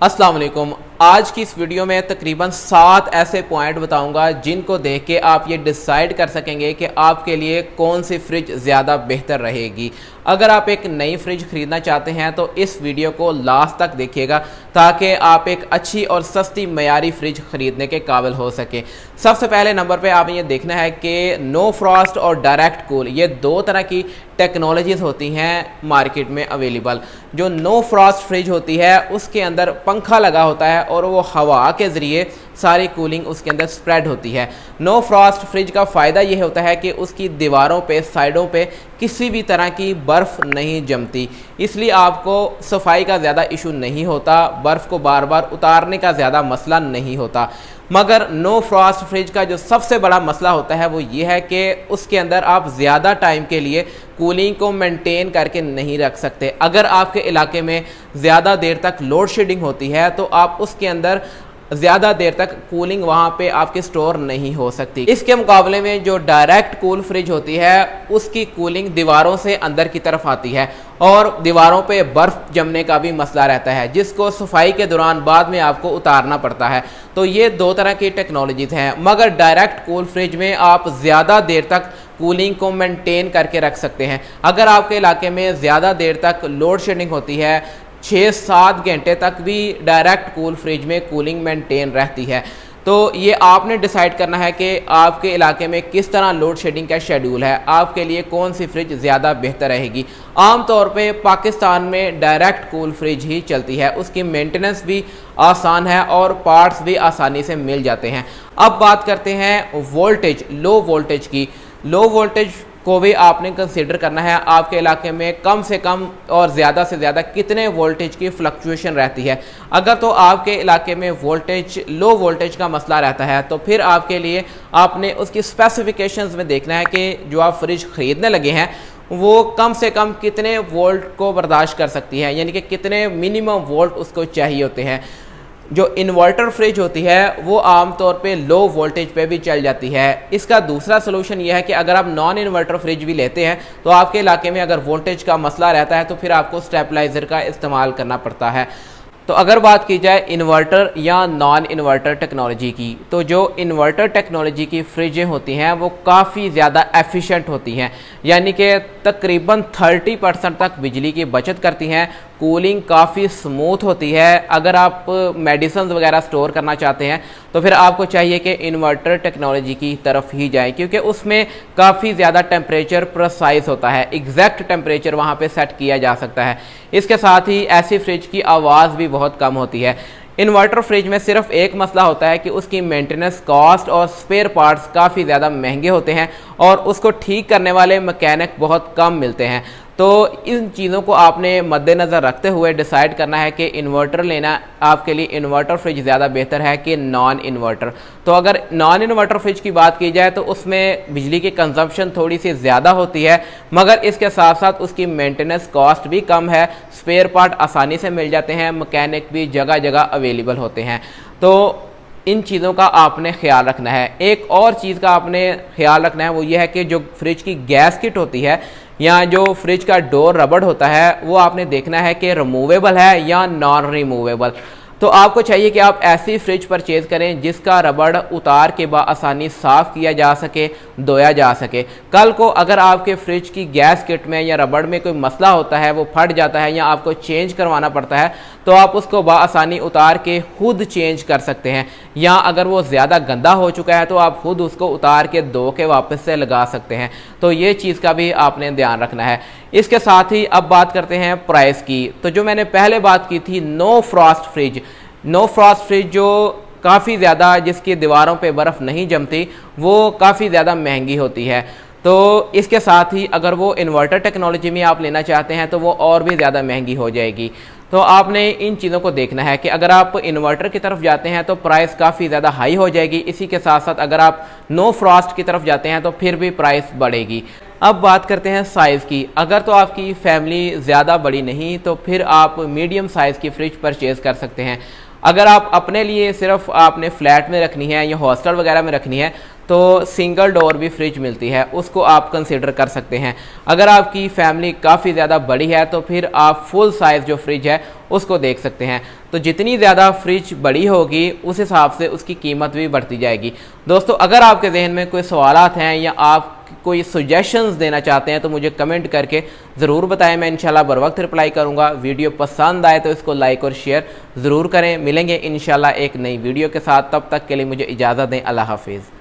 अस्सलाम वालेकुम। आज की इस वीडियो में तकरीबन 7 ऐसे पॉइंट बताऊंगा जिनको देख के आप ये डिसाइड कर सकेंगे कि आपके लिए कौन सी फ्रिज ज़्यादा बेहतर रहेगी। अगर आप एक नई फ्रिज ख़रीदना चाहते हैं तो इस वीडियो को लास्ट तक देखिएगा ताकि आप एक अच्छी और सस्ती मयारी फ्रिज ख़रीदने के काबिल हो सके। सबसे पहले नंबर पे आपने ये देखना है कि नो फ्रॉस्ट और डायरेक्ट कूल, ये दो तरह की टेक्नोलॉजीज़ होती हैं मार्केट में अवेलेबल। जो नो फ्रॉस्ट फ्रिज होती है उसके अंदर पंखा लगा होता है और वो हवा के ज़रिए सारी कूलिंग उसके अंदर स्प्रेड होती है। नो फ्रॉस्ट फ्रिज का फ़ायदा ये होता है कि उसकी दीवारों पे, साइडों पे किसी भी तरह की बर्फ़ नहीं जमती, इसलिए आपको सफाई का ज़्यादा इशू नहीं होता, बर्फ़ को बार बार उतारने का ज़्यादा मसला नहीं होता। मगर नो फ्रॉस्ट फ्रिज का जो सबसे बड़ा मसला होता है वो ये है कि उसके अंदर आप ज़्यादा टाइम के लिए कूलिंग को मेंटेन करके नहीं रख सकते। अगर आपके इलाके में ज़्यादा देर तक लोड शेडिंग होती है तो आप उसके अंदर ज़्यादा देर तक कूलिंग वहाँ पे आपकी स्टोर नहीं हो सकती। इसके मुकाबले में जो डायरेक्ट कूल फ्रिज होती है उसकी कूलिंग दीवारों से अंदर की तरफ आती है और दीवारों पे बर्फ़ जमने का भी मसला रहता है जिसको सफाई के दौरान बाद में आपको उतारना पड़ता है। तो ये दो तरह की टेक्नोलॉजीज़ हैं। मगर डायरेक्ट कूल फ्रिज में आप ज़्यादा देर तक कूलिंग को मेंटेन करके रख सकते हैं। अगर आपके इलाके में ज़्यादा देर तक लोड शेडिंग होती है, 6-7 घंटे तक भी डायरेक्ट कूल फ्रिज में कूलिंग मेंटेन रहती है। तो ये आपने डिसाइड करना है कि आपके इलाके में किस तरह लोड शेडिंग का शेड्यूल है, आपके लिए कौन सी फ्रिज ज़्यादा बेहतर रहेगी। आम तौर पे पाकिस्तान में डायरेक्ट कूल फ्रिज ही चलती है, उसकी मेंटेनेंस भी आसान है और पार्ट्स भी आसानी से मिल जाते हैं। अब बात करते हैं वोल्टेज, लो वोल्टेज की। लो वोल्टेज को भी आपने कंसीडर करना है। आपके इलाके में कम से कम और ज़्यादा से ज़्यादा कितने वोल्टेज की फ्लक्चुएशन रहती है। अगर तो आपके इलाके में वोल्टेज, लो वोल्टेज का मसला रहता है तो फिर आपके लिए आपने उसकी स्पेसिफिकेशंस में देखना है कि जो आप फ्रिज ख़रीदने लगे हैं वो कम से कम कितने वोल्ट को बर्दाश्त कर सकती है, यानी कि कितने मिनिमम वोल्ट उसको चाहिए होते हैं। जो इन्वर्टर फ्रिज होती है वो आम तौर पे लो वोल्टेज पे भी चल जाती है। इसका दूसरा सलूशन यह है कि अगर आप नॉन इन्वर्टर फ्रिज भी लेते हैं तो आपके इलाके में अगर वोल्टेज का मसला रहता है तो फिर आपको स्टेबलाइज़र का इस्तेमाल करना पड़ता है। तो अगर बात की जाए इन्वर्टर या नॉन इन्वर्टर टेक्नोलॉजी की, तो जो इन्वर्टर टेक्नोलॉजी की फ्रिजें होती हैं वो काफ़ी ज़्यादा एफिशिएंट होती हैं, यानी कि तकरीबन 30% तक बिजली की बचत करती हैं। कूलिंग काफ़ी स्मूथ होती है। अगर आप मेडिसिन वगैरह स्टोर करना चाहते हैं तो फिर आपको चाहिए कि इन्वर्टर टेक्नोलॉजी की तरफ ही जाएं, क्योंकि उसमें काफ़ी ज़्यादा टेम्परेचर प्रिसाइज होता है, एग्जैक्ट टेम्परेचर वहाँ पे सेट किया जा सकता है। इसके साथ ही ऐसी फ्रिज की आवाज़ भी बहुत कम होती है। इन्वर्टर फ्रिज में सिर्फ एक मसला होता है कि उसकी मेंटेनेंस कॉस्ट और स्पेयर पार्ट्स काफ़ी ज़्यादा महंगे होते हैं और उसको ठीक करने वाले मैकेनिक बहुत कम मिलते हैं। तो इन चीज़ों को आपने मद्देनज़र रखते हुए डिसाइड करना है कि इन्वर्टर लेना आपके लिए इन्वर्टर फ्रिज ज़्यादा बेहतर है कि नॉन इन्वर्टर। तो अगर नॉन इन्वर्टर फ्रिज की बात की जाए तो उसमें बिजली की कंजम्पशन थोड़ी सी ज़्यादा होती है, मगर इसके साथ साथ उसकी मेंटेनेंस कॉस्ट भी कम है, स्पेयर पार्ट आसानी से मिल जाते हैं, मैकेनिक भी जगह जगह अवेलेबल होते हैं। तो इन चीज़ों का आपने ख्याल रखना है। एक और चीज़ का आपने ख्याल रखना है वो ये है कि जो फ्रिज की गैस किट होती है या जो फ्रिज का डोर रबड़ होता है वो आपने देखना है कि रिमूवेबल है या नॉन रिमूवेबल। तो आपको चाहिए कि आप ऐसी फ्रिज परचेज़ करें जिसका रबड़ उतार के आसानी साफ़ किया जा सके, धोया जा सके। कल को अगर आपके फ्रिज की गैस किट में या रबड़ में कोई मसला होता है, वो फट जाता है या आपको चेंज करवाना पड़ता है, तो आप उसको आसानी उतार के खुद चेंज कर सकते हैं। या अगर वो ज़्यादा गंदा हो चुका है तो आप खुद उसको उतार के धो के वापस से लगा सकते हैं। तो ये चीज़ का भी आपने ध्यान रखना है। इसके साथ ही अब बात करते हैं प्राइस की। तो जो मैंने पहले बात की थी no frost fridge, no frost fridge जो काफ़ी ज़्यादा, जिसकी दीवारों पे बर्फ़ नहीं जमती, वो काफ़ी ज़्यादा महंगी होती है। तो इसके साथ ही अगर वो इन्वर्टर टेक्नोलॉजी में आप लेना चाहते हैं तो वो और भी ज़्यादा महंगी हो जाएगी। तो आपने इन चीज़ों को देखना है कि अगर आप इन्वर्टर की तरफ जाते हैं तो प्राइस काफ़ी ज़्यादा हाई हो जाएगी। इसी के साथ साथ अगर आप नो फ्रॉस्ट की तरफ जाते हैं तो फिर भी प्राइस बढ़ेगी। अब बात करते हैं साइज़ की। अगर तो आपकी फैमिली ज़्यादा बड़ी नहीं तो फिर आप मीडियम साइज़ की फ्रिज परचेज़ कर सकते हैं। अगर आप अपने लिए सिर्फ आपने फ्लैट में रखनी है या हॉस्टल वगैरह में रखनी है तो सिंगल डोर भी फ्रिज मिलती है, उसको आप कंसिडर कर सकते हैं। अगर आपकी फैमिली काफ़ी ज़्यादा बड़ी है तो फिर आप फुल साइज़ जो फ्रिज है उसको देख सकते हैं। तो जितनी ज़्यादा फ्रिज बड़ी होगी उस हिसाब से उसकी कीमत भी बढ़ती जाएगी। दोस्तों, अगर आपके जहन में कोई सवालात हैं या आप कोई सजेशंस देना चाहते हैं तो मुझे कमेंट करके ज़रूर बताएं, मैं इंशाल्लाह बर वक्त रिप्लाई करूँगा। वीडियो पसंद आए तो इसको लाइक और शेयर ज़रूर करें। मिलेंगे इंशाल्लाह एक नई वीडियो के साथ, तब तक के लिए मुझे इजाज़त दें। अल्लाह हाफिज़।